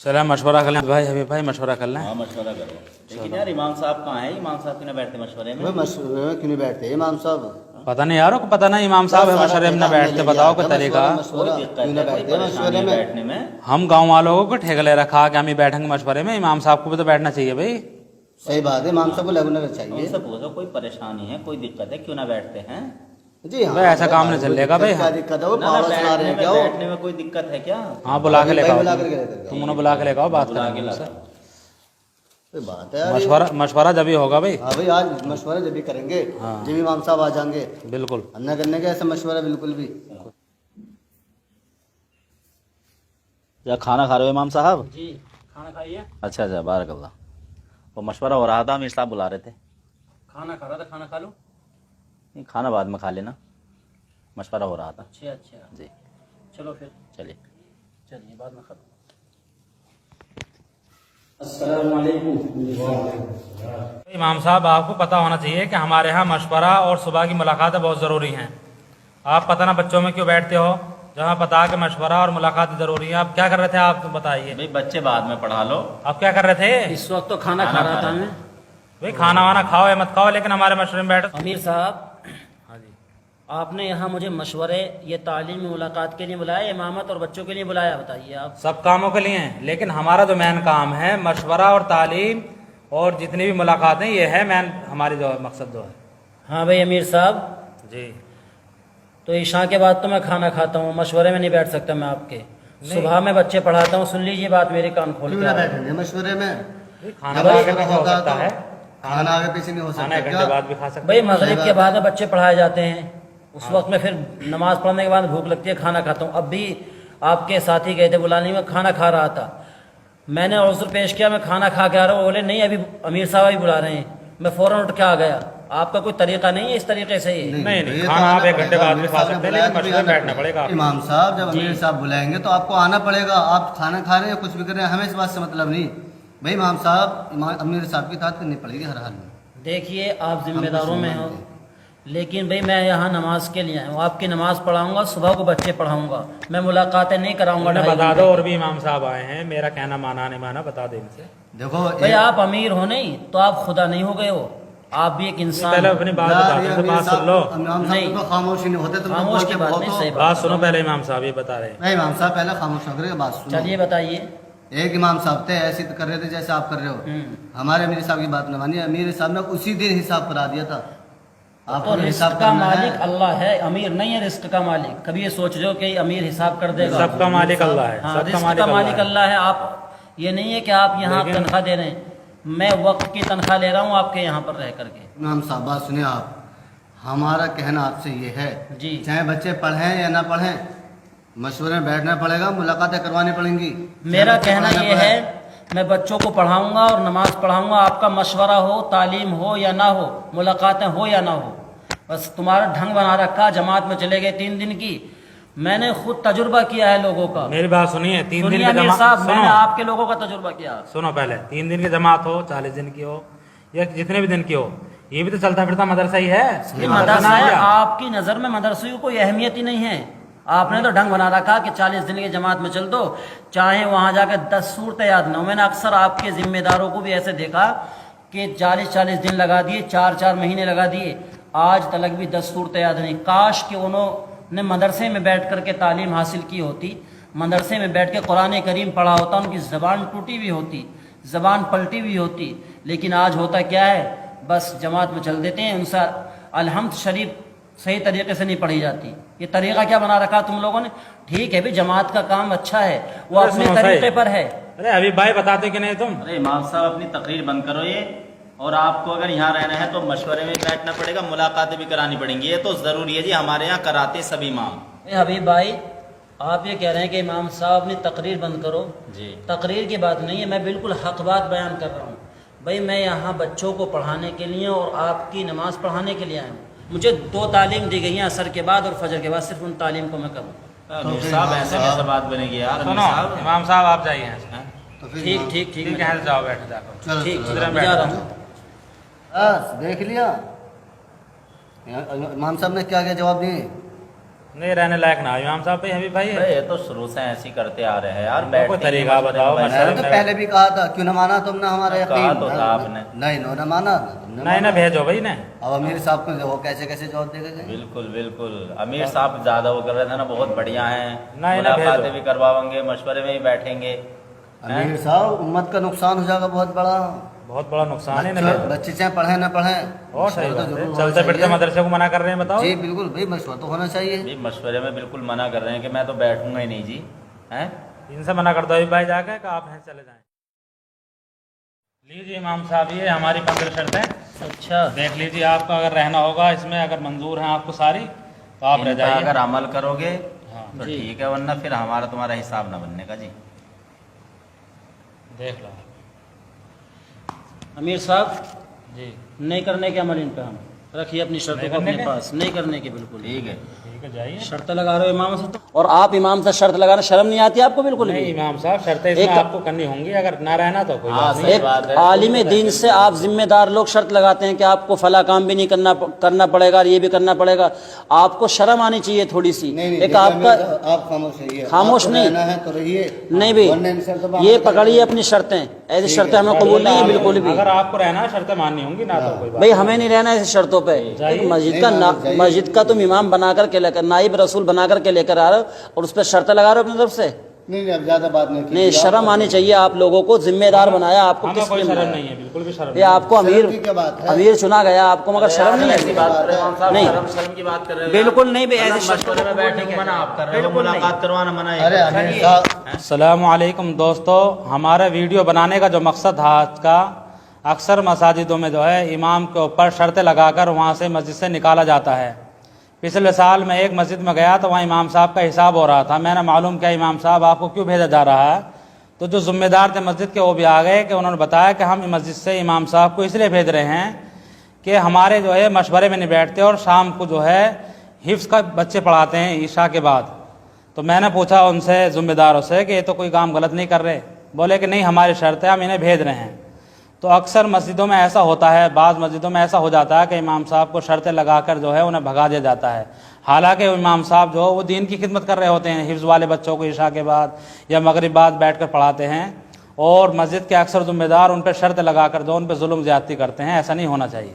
चलो मशवरा कर लें भाई, हबीब भाई मशवरा कर लें। हाँ मशवरा करो। लेकिन यार इमाम साहब कहाँ है? इमाम साहब क्यों ना बैठते मशवरे में? मशवरे में क्यों नहीं बैठते इमाम साहब? पता नहीं यार, को पता नहीं इमाम साहब है मशवरे में ना बैठते, बताओ क्या तरीका। कोई दिक्कत है, कोई परेशानी है बैठने में? हम गांव वालों को ठेका ले रखा कि हम ही बैठेंगे मशवरे में, इमाम साहब को भी तो बैठना चाहिए भाई। सही बात है, इमाम साहब को लगना चाहिए। उनसे पूछो कोई परेशानी है, कोई दिक्कत है, क्यों ना बैठते हैं? जी हाँ भाई ऐसा काम नहीं चलेगा भाई। क्या दिक्कत है? वो ना ना, पावड़ा सुना रहे हैं क्या? बैठने में कोई दिक्कत है क्या? हाँ बुला के लेकर बुला आओ, करके लेकर तुम उन्हें बुला के लेकर आओ, बात बुला के करेंगे लाता उनसे। हूँ। कोई बात है यार ये। मशवरा जब ही होगा भाई। हाँ भाई आज मशवरा जब भी करेंगे हाँ। जब इमाम साहब आ जाएंगे, बिल्कुल। अन्ना करने का ऐसा मशवरा बिल्कुल भी। क्या खाना खा रहे हो इमाम साहब? जी खाना खाइए। अच्छा अच्छा, बारकल्लाह। वो मशवरा हो रहा था, अमीर साहब बुला रहे थे। खाना खा रहा था, खाना खा लो। नहीं, खाना बाद में खा लेना, मशवरा हो रहा था। अच्छा अच्छा जी चलो फिर चलिए। चलिए बाद में खा लो। इमाम साहब आपको पता होना चाहिए कि हमारे यहाँ मशवरा और सुबह की मुलाकातें बहुत ज़रूरी हैं। आप पता ना बच्चों में क्यों बैठते हो, जहाँ पता कि मशवरा और मुलाकात ज़रूरी है। आप क्या कर रहे थे, आप तो बताइए। भाई बच्चे बाद में पढ़ा लो। आप क्या कर रहे थे? इस वक्त तो खाना खा रहा था मैं। भाई खाना वाना खाओ या मत खाओ, लेकिन हमारे मशवरे में बैठो। अमीर साहब, हाँ जी। आपने यहाँ मुझे मशवरे ये तालीमी मुलाकात के लिए बुलाया, इमामत और बच्चों के लिए बुलाया, बताइए आप। सब कामों के लिए हैं, लेकिन हमारा जो मेन काम है मशवरा और तालीम और जितनी भी मुलाकातें, ये है मेन हमारी जो मकसद जो है। हाँ भाई अमीर साहब, जी तो ईशा के बाद तो मैं खाना खाता हूँ, मशवरे में नहीं बैठ सकता मैं आपके। सुबह में बच्चे पढ़ाता हूँ, सुन लीजिए बात मेरे कान खोल क्यों के ना आप। बैठेंगे मशवरे में? खाना जब आगे मशवरा पीछे हो होता सकता है, खाना आगे पीछे नहीं हो खाना सकता एक घंटे क्या? बाद भी खा सकते भाई हैं। मगरिब के बाद में बच्चे पढ़ाए जाते हैं, उस वक्त में फिर नमाज पढ़ने के बाद भूख लगती है, खाना खाता हूँ। अब भी आपके साथी गए थे बुलाने में, खाना खा रहा था, मैंने उज़्र पेश किया, मैं खाना खा के आ रहा हूँ। बोले नहीं अभी अमीर साहब ही बुला रहे हैं, मैं फौरन उठ के आ गया। आपका कोई तरीका नहीं है इस तरीके से? नहीं, ये तो खाना आप आना एक घंटे पड़ेगा। बाद भी अमीर खा साहब ने सकते हैं, बुलाया लेकिन तो मशवरे में आना बैठना पड़ेगा आपको। इमाम साहब जब अमीर साहब बुलाएंगे तो आपको आना पड़ेगा। आप खाना खा रहे हैं कुछ भी कर रहे हैं, हमें इस बात से मतलब नहीं। भाई इमाम साहब अमीर साहब की इताअत करनी पड़ेगी हर हाल में। देखिए आप जिम्मेदारों में हो, लेकिन भाई मैं यहाँ नमाज के लिए आया हूँ, आपकी नमाज पढ़ाऊंगा, सुबह को बच्चे पढ़ाऊंगा, मैं मुलाकातें नहीं कराऊंगा। उन्हें 2.5 बता घंटे। दो, और भी इमाम साहब आए हैं, मेरा कहना माना नहीं माना बता दे इनसे। देखो भाई आप अमीर हो नहीं तो आप खुदा नहीं हो गए हो, आप भी एक इंसान पहले हो। अपनी बात यार, बताते ये हैं, अमीर बात सुन साहब- लो। इमाम साहब नहीं। तो खामोशी नहीं होते, तुम तो खामोश की बोलते बात बहुत नहीं, हो। सही बात सुनो पहले, इमाम साहब ये बता रहे हैं। नहीं इमाम साहब पहले खामोश होकर बात सुनो। चलिए बताइए। एक इमाम साहब थे ऐसे कर रहे थे जैसे आप कर रहे हो। हमारे अमीर साहब की बात न मानिए, अमीर साहब ने उसी दिन हिसाब करा दिया था। तो आपको रिस्क हिसाब का करना मालिक है। अल्लाह है, अमीर नहीं है रिस्क का मालिक। कभी ये सोच लो कि अमीर हिसाब कर देगा। सबका मालिक अल्लाह है, हाँ, सबका रिस्क मालिक का मालिक अल्लाह है। अल्लाह है। आप ये नहीं है कि आप यहाँ लेकिन- तनख्वाह दे रहे हैं, मैं वक्त की तनख्वाह ले रहा हूँ आपके यहाँ पर रह करके। इमाम साहब बात सुनिए आप, हमारा कहना आपसे ये है जी। चाहे बच्चे पढ़ें या ना पढ़ें, मशवरे में बैठना पड़ेगा, मुलाकातें करवानी पड़ेंगी। मेरा चाहे बच्चे कहना पढ़ें ना ये पढ़ें। है, मैं बच्चों को पढ़ाऊंगा और नमाज पढ़ाऊंगा, आपका मशवरा हो, तालीम हो या ना हो, मुलाकातें हो या ना हो, बस तुम्हारा ढंग बना रखा। जमात में चले गए 3 दिन की, मैंने खुद तजुर्बा किया है लोगों का। मेरी बात सुनिए, 3 दिन सुनिए की अमीर जमात साहब, मैंने सुनो, आपके लोगों का तजुर्बा किया। सुनो पहले 3 दिन की जमात हो, 40 दिन की हो या जितने भी दिन की हो, ये भी तो चलता फिरता मदरसा ही है। ये मदरसा मदरसा ना है, क्या? आपकी नज़र में मदरसे की कोई अहमियत ही नहीं है। आपने तो ढंग बना रखा कि 40 दिन की जमात में चल दो, चाहे वहाँ जाकर 10 सूरतें याद ना हो। मैंने अक्सर आपके जिम्मेदारों को भी ऐसे देखा कि 40-40 दिन लगा दिए, 4-4 महीने लगा दिए, आज तक भी 10 सूरतें याद नहीं। काश कि उन्होंने मदरसे में बैठ कर के तालीम हासिल की होती, मदरसे में बैठ के कुरान करीम पढ़ा होता, उनकी ज़बान टूटी हुई होती, ज़बान पलटी हुई होती। लेकिन आज होता क्या है, बस जमात में चल देते हैं, उनसे अलहम्द शरीफ सही तरीके से नहीं पढ़ी जाती। ये तरीका क्या बना रखा तुम लोगों ने? ठीक है भी, जमात का काम अच्छा है, वो अरे अपने सुनो तरीके सही। पर है। अरे अभी भाई बताते कि नहीं तुम? अरे इमाम साहब अपनी तकरीर बंद करो ये, और आपको अगर यहाँ रहना है तो मशवरे में बैठना पड़ेगा, मुलाकातें भी करानी पड़ेंगी, ये तो ज़रूरी है जी, हमारे यहाँ कराते सभी इमाम। हबीब भाई, आप ये कह रहे हैं कि इमाम साहब अपनी तकरीर बंद करो। जी तकरीर की बात नहीं है, मैं बिल्कुल हक बात बयान कर रहा हूँ। भाई मैं यहाँ बच्चों को पढ़ाने के लिए और आपकी नमाज पढ़ाने के लिए आया हूँ। मुझे 2 तालीम दी गई हैं, असर के बाद और फजर के बाद, सिर्फ उन तालीम को मैं करूँ। अमीर साहब ऐसे कैसे बात बनेगी यार? अमीर सुनो साहब इमाम साहब आप जाइए यहाँ से। तो फिर ठीक ठीक ठीक, ठीक है, जाओ बैठ जाकर। चलो ठीक चलो, ठीक, मैं जा रहा हूँ। बस देख लिया इमाम साहब ने क्या क्या जवाब दिए? नहीं रहने लायक ना इमाम साहब भाई हबीब भाई अरे ये तो शुरू से ऐसे ही करते आ रहे हैं यार। इनको कोई बैठते ही तरीका मशवरे बताओ, में बैठते मैंने हैं। तो पहले भी कहा था, क्यों ना माना तुमने हमारा यकीन? कहा तो था आपने। नहीं ना माना तुमने नहीं ना भेजो भाई ने। अब अमीर साहब को वो कैसे कैसे जवाब देगा? बिल्कुल बिल्कुल, अमीर साहब ज्यादा वो कर रहे थे ना, बहुत बढ़िया हैं, नहीं ना मुलाकातें भेजो। भी करवाएंगे, मशवरे में ही बैठेंगे। अमीर साहब उम्मत का नुकसान हो जाएगा बहुत बड़ा। बहुत बड़ा नुकसान है ना बच्चे भेजो। बच्चे चाहे पढ़े ना पढ़े, और सही मशवरा बात तो है, जरूर चलते होना फिरते चाहिए। मदरसे को मना कर रहे हैं बताओ। जी बिल्कुल भाई, मशवरा तो होना चाहिए। भी मशवरे में बिल्कुल मना कर रहे हैं कि मैं तो बैठूंगा ही नहीं जी, हैं। इनसे मना कर दो हबीब भाई जाके कि आप हैं चले जाएं। लीजिए इमाम साहब ये हमारी 15 शर्तें, अच्छा देख लीजिए आपका अगर रहना होगा इसमें, अगर मंजूर है आपको सारी तो आप रह इन पर अगर जाइए। अमल करोगे हाँ तो जी। ठीक है, वरना फिर हमारा तुम्हारा हिसाब ना बनने का जी। देख लो अमीर साहब, जी नहीं करने के अमल इन पे हम रखिए अपनी शर्तों नहीं को करने अपने के? पास, नहीं करने के बिल्कुल। ठीक है, ठीक है जाइए। शर्त लगा रहे हो इमाम से तो, और आप इमाम से शर्त लगाना शर्म नहीं आती आपको बिल्कुल नहीं भी? इमाम साहब शर्तें इसमें एक- आपको करनी होंगी, अगर ना रहना तो कोई हाँ, बात सही नहीं। एक बात है। आलिम दीन से आप जिम्मेदार लोग शर्त लगाते हैं कि आपको फला काम भी नहीं करना पड़ेगा और ये भी करना पड़ेगा। आपको शर्म आनी चाहिए थोड़ी सी। नहीं नहीं, एक देखिए आपका अमीर साहब, आप खामोश रहिए। खामोश आपको नहीं। रहना है तो रहिए। नहीं वरना इन शर्तों पर भाई, ये अमल पकड़िए करेंगे। अपनी शर्तें, ऐसी ठीक शर्तें है, हमें कबूल नहीं है बिल्कुल भी। अगर आपको रहना है शर्तें माननी होंगी ना तो कोई बात भाई हमें नहीं रहना ऐसी शर्तों पे। जाइए। एक मस्जिद नहीं का मानो, जाइए। मस्जिद का तुम इमाम बना करके लेकर, नाइब रसूल बना करके लेकर आ रहे हो और उस पर शर्त लगा रहे हो अपनी तरफ से। नहीं नहीं, अब ज्यादा बात नहीं नहीं, कीजिए। शर्म आनी चाहिए आप लोगों को। जिम्मेदार बनाया आपको, हमें किस कोई लिए शर्म बनाया? नहीं है, बिल्कुल भी शर्म ये नहीं। आपको अमीर शर्म की क्या बात है? अमीर चुना गया आपको, मगर शर्म नहीं ऐसी है? बात कर रहे हो इमाम साहब, नहीं। शर्म की बात कर रहे हो। बिल्कुल नहीं भाई, ऐसी मतलब शर्तों मशवरे को में कबूल बैठने नहीं को मना किया आप कर रहे हो, बिल्कुल नहीं। मुलाकात करवाना मना है। अरे अमीर साहब, अस्सलामुअलैकुम दोस्तों, हमारा वीडियो बनाने का जो मकसद था आज का, अक्सर मसाजिदों में जो है इमाम के ऊपर शर्तें लगाकर वहाँ से मस्जिद से निकाला जाता है। पिछले साल मैं एक मस्जिद में गया तो वहाँ इमाम साहब का हिसाब हो रहा था। मैंने मालूम किया इमाम साहब आपको क्यों भेजा जा रहा है, तो जो ज़िम्मेदार थे मस्जिद के वो भी आ गए कि उन्होंने बताया कि हम मस्जिद से इमाम साहब को इसलिए भेज रहे हैं कि हमारे जो है मशवरे में नहीं बैठते और शाम को जो है हिफ्ज़ का बच्चे पढ़ाते हैं ईशा के बाद। तो मैंने पूछा उनसे ज़िम्मेदारों से कि ये तो कोई काम गलत नहीं कर रहे। बोले कि नहीं हमारी शर्त है, हम इन्हें भेज रहे हैं। तो अक्सर मस्जिदों में ऐसा होता है, बाज़ मस्जिदों में ऐसा हो जाता है कि इमाम साहब को शर्तें लगाकर जो है उन्हें भगा दिया जाता है। हालांकि इमाम साहब जो वो दीन की खिदमत कर रहे होते हैं, हिफ्ज़ वाले बच्चों को ईशा के बाद या मगरिब बाद बैठ कर पढ़ाते हैं, और मस्जिद के अक्सर ज़िम्मेदार उन पर शर्त लगाकर जो उन पर जुल्म ज़्यादती करते हैं। ऐसा नहीं होना चाहिए।